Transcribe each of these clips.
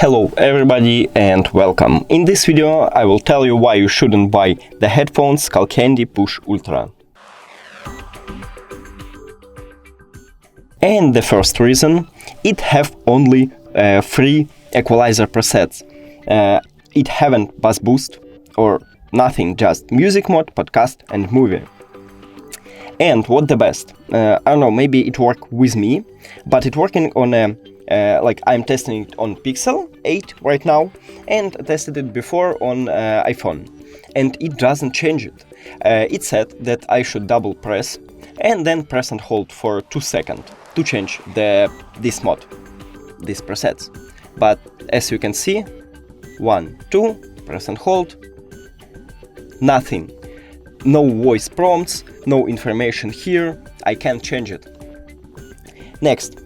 Hello everybody and welcome. In this video I will tell you why you shouldn't buy the headphones Skullcandy Push Ultra. And the first reason, it have only free equalizer presets. It haven't bass boost or nothing, just music mode, podcast and movie. And what the best, I don't know, maybe it work with me, but it working on a I'm testing it on Pixel 8 right now and tested it before on iPhone, and it doesn't change it. It said that I should double press and then press and hold for 2 seconds to change this mode, these presets. But as you can see, 1, 2, press and hold, nothing. No voice prompts, no information here, I can't change it. Next.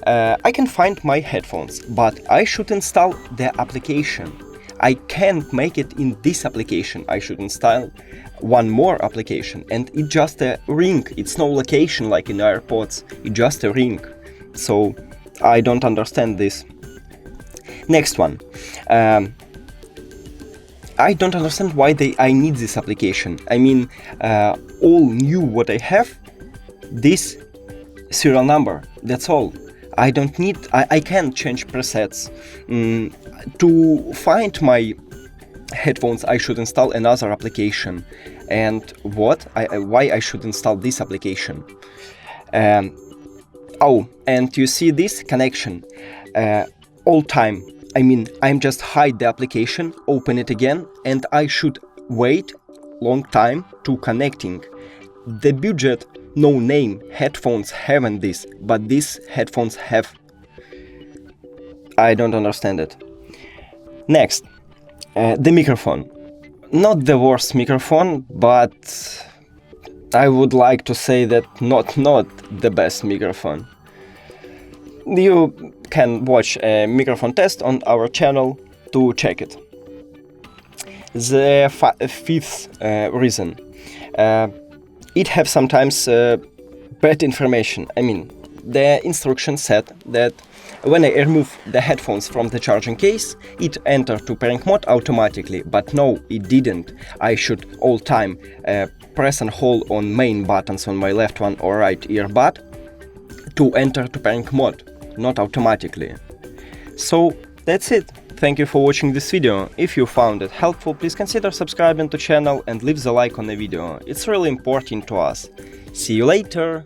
I can find my headphones, but I should install the application. I can't make it in this application. I should install one more application, and it's just a ring. It's no location like in AirPods. It's just a ring. So I don't understand this. Next one. I don't understand why I need this application. I mean, all new what I have, this serial number. That's all. I don't need, I can't change presets. To find my headphones I should install another application. And why I should install this application? And you see this connection all time. I mean, I'm just hide the application, open it again, and I should wait long time to connecting. The budget, no name, headphones haven't this, but these headphones have. I don't understand it. Next, the microphone. Not the worst microphone, but I would like to say that not the best microphone. You can watch a microphone test on our channel to check it. The fifth reason. It have sometimes bad information. I mean, the instruction said that when I remove the headphones from the charging case, it entered to pairing mode automatically, but no, it didn't. I should all time press and hold on main buttons on my left one or right earbud to enter to pairing mode, not automatically. So that's it. Thank you for watching this video. If you found it helpful, please consider subscribing to channel and leave the like on the video. It's really important to us. See you later!